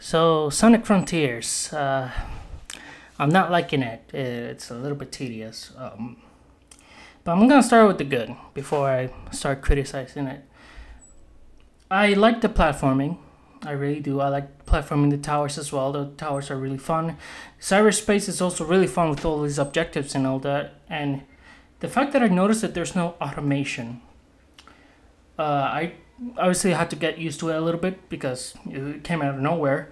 So, Sonic Frontiers, I'm not liking it. It's a little bit tedious. But I'm gonna start with the good before I start criticizing it. I like the platforming. I really do. I like platforming the towers as well. The towers are really fun. Cyberspace is also really fun with all these objectives and all that. And the fact that I noticed that there's no automation. I obviously had to get used to it a little bit because it came out of nowhere.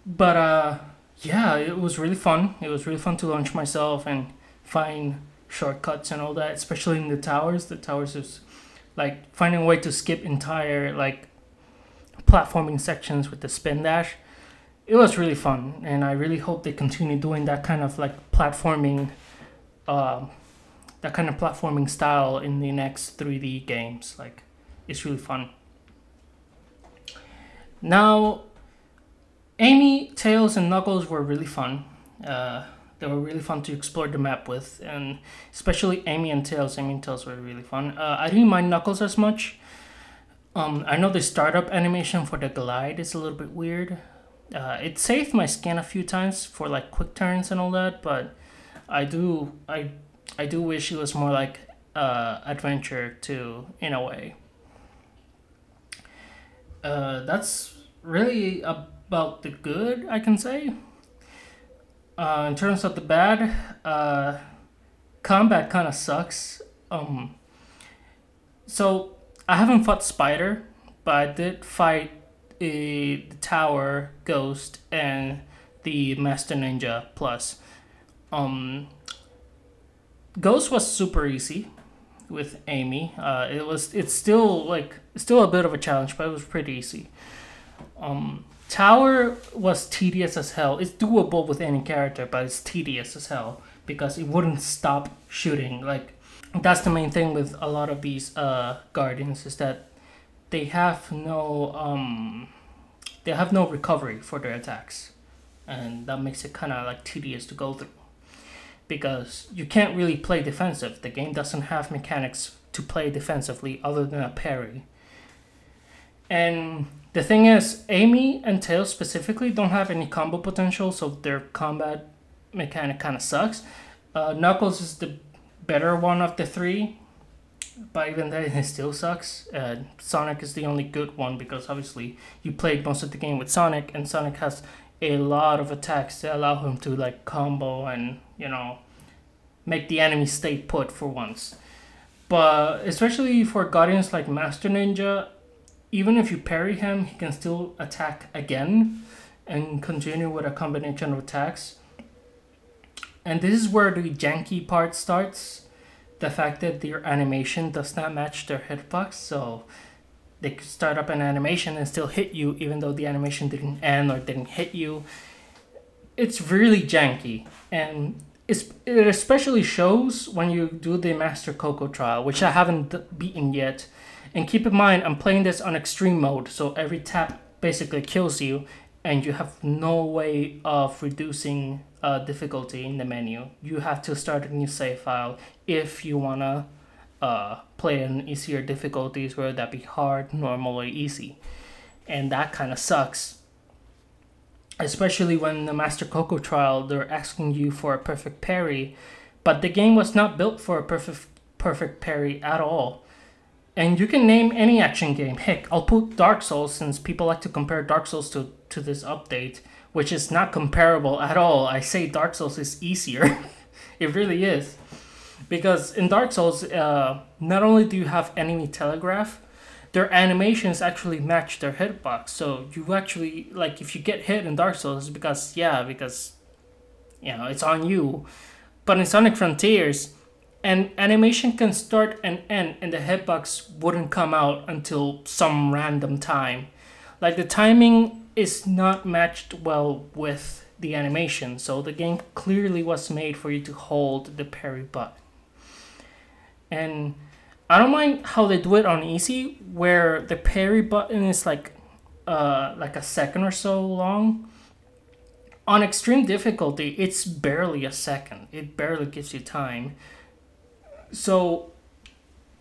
But yeah, it was really fun. It was really fun to launch myself and find shortcuts and all that, especially in the towers. The towers is like finding a way to skip entire like platforming sections with the spin dash. It was really fun, and I really hope they continue doing that kind of like platforming, that kind of platforming style in the next 3D games. Like, it's really fun. Now, Amy, Tails, and Knuckles were really fun. They were really fun to explore the map with, and especially Amy and Tails. Amy and Tails were really fun. I didn't mind Knuckles as much. I know the startup animation for the glide is a little bit weird. It saved my skin a few times for like quick turns and all that, but I do wish it was more like adventure too, in a way. That's really about the good I can say. In terms of the bad, combat kind of sucks. So I haven't fought Spider, but I did fight the Tower, Ghost, and the Master Ninja Plus. Ghost was super easy with Amy. It's still a bit of a challenge, but it was pretty easy. Tower was tedious as hell. It's doable with any character, but it's tedious as hell because it wouldn't stop shooting. Like, that's the main thing with a lot of these guardians, is that they have no recovery for their attacks, and that makes it kind of like tedious to go through because you can't really play defensive. The game doesn't have mechanics to play defensively other than a parry. And the thing is, Amy and Tails specifically don't have any combo potential, so their combat mechanic kind of sucks. Knuckles is the better one of the three, but even then it still sucks. Sonic is the only good one because obviously you played most of the game with Sonic, and Sonic has a lot of attacks that allow him to like combo and, you know, make the enemy stay put for once. But especially for guardians like Master Ninja, even if you parry him, he can still attack again and continue with a combination of attacks. And this is where the janky part starts. The fact that their animation does not match their hitbox, so they could start up an animation and still hit you even though the animation didn't end or didn't hit you. It's really janky, and it especially shows when you do the Master Coco trial, which I haven't beaten yet. And keep in mind, I'm playing this on extreme mode, so every tap basically kills you, and you have no way of reducing difficulty in the menu. You have to start a new save file if you wanna play in easier difficulties, whether that be hard, normal, or easy. And that kind of sucks. Especially when the Master Coco trial, they're asking you for a perfect parry, but the game was not built for a perfect parry at all. And you can name any action game. Heck, I'll put Dark Souls, since people like to compare Dark Souls to this update, which is not comparable at all. I say Dark Souls is easier. It really is. Because in Dark Souls, not only do you have enemy telegraph, their animations actually match their hitbox. So you actually, like, if you get hit in Dark Souls, because, you know, it's on you. But in Sonic Frontiers, an animation can start and end, and the hitbox wouldn't come out until some random time. Like, the timing is not matched well with the animation, so the game clearly was made for you to hold the parry button. And I don't mind how they do it on easy, where the parry button is like a second or so long. On extreme difficulty, it's barely a second. It barely gives you time. So,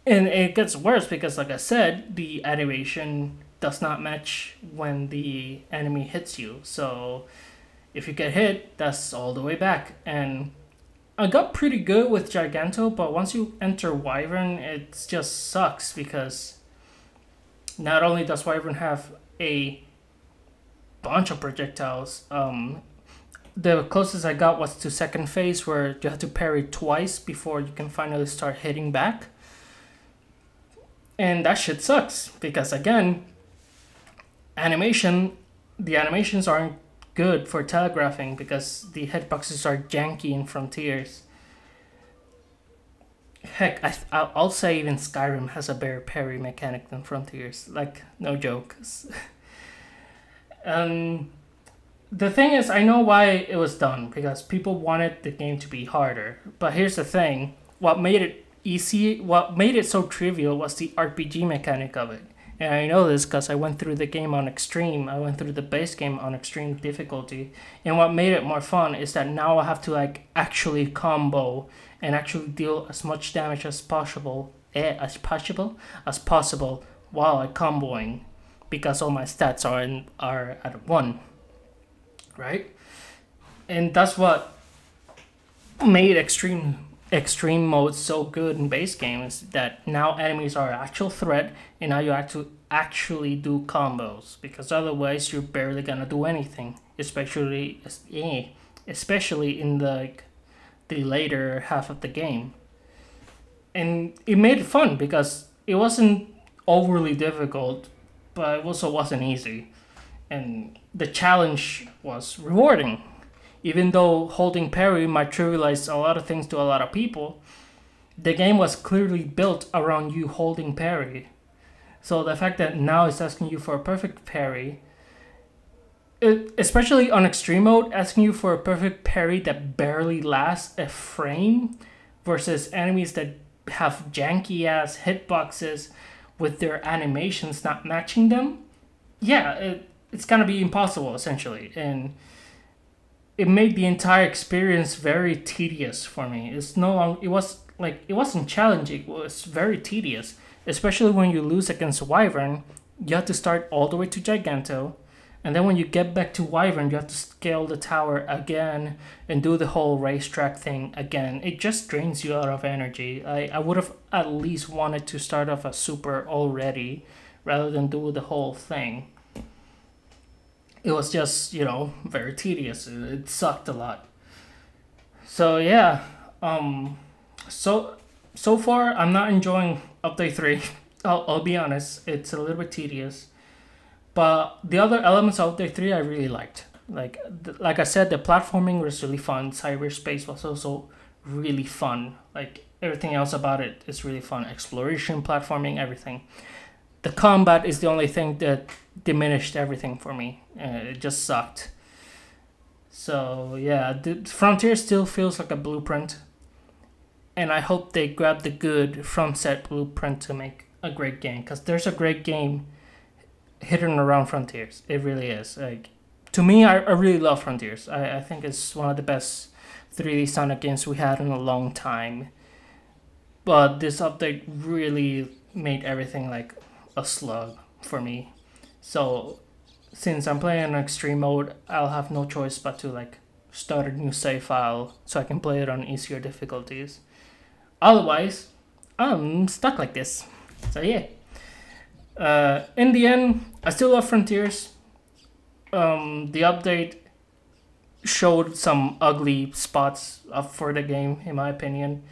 and it gets worse because, like I said, the animation does not match when the enemy hits you. So if you get hit, that's all the way back. And I got pretty good with Giganto, but once you enter Wyvern, it just sucks because not only does Wyvern have a bunch of projectiles, the closest I got was to second phase where you have to parry twice before you can finally start hitting back. And that shit sucks because again, the animations aren't good for telegraphing because the hitboxes are janky in Frontiers. Heck, I'll say even Skyrim has a better parry mechanic than Frontiers. Like, no joke. The thing is, I know why it was done, because people wanted the game to be harder. But here's the thing, what made it so trivial was the RPG mechanic of it. And I know this because I went through the game on extreme. I went through the base game on extreme difficulty. And what made it more fun is that now I have to like actually combo and actually deal as much damage as possible while I comboing, because all my stats are at 1. Right? And that's what made extreme mode so good in base games, that now enemies are an actual threat, and now you have to actually do combos, because otherwise you're barely gonna do anything, especially in the later half of the game. And it made it fun because it wasn't overly difficult, but it also wasn't easy, and the challenge was rewarding. Even though holding parry might trivialize a lot of things to a lot of people, the game was clearly built around you holding parry. So the fact that now it's asking you for a perfect parry, especially on extreme mode, asking you for a perfect parry that barely lasts a frame versus enemies that have janky ass hitboxes with their animations not matching them, yeah, it's gonna be impossible essentially. And it made the entire experience very tedious for me. It wasn't challenging, it was very tedious. Especially when you lose against Wyvern, you have to start all the way to Giganto, and then when you get back to Wyvern, you have to scale the tower again and do the whole racetrack thing again. It just drains you out of energy. I would have at least wanted to start off a super already rather than do the whole thing. It was just, very tedious. It sucked a lot. So yeah, so far I'm not enjoying Update 3. I'll be honest, it's a little bit tedious. But the other elements of Update 3 I really liked. Like I said, the platforming was really fun. Cyberspace was also really fun. Like everything else about it is really fun. Exploration, platforming, everything. The combat is the only thing that diminished everything for me. It just sucked. So yeah, the Frontier still feels like a blueprint. And I hope they grab the good FromSet blueprint to make a great game. Because there's a great game hidden around Frontiers. It really is. Like, to me, I really love Frontiers. I think it's one of the best 3D Sonic games we had in a long time. But this update really made everything like a slug for me. So since I'm playing in extreme mode, I'll have no choice but to like start a new save file so I can play it on easier difficulties. Otherwise, I'm stuck like this. So yeah. In the end, I still love Frontiers. The update showed some ugly spots up for the game, in my opinion.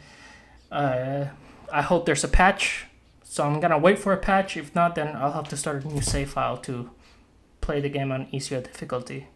I hope there's a patch. So I'm gonna wait for a patch. If not, then I'll have to start a new save file to play the game on easier difficulty.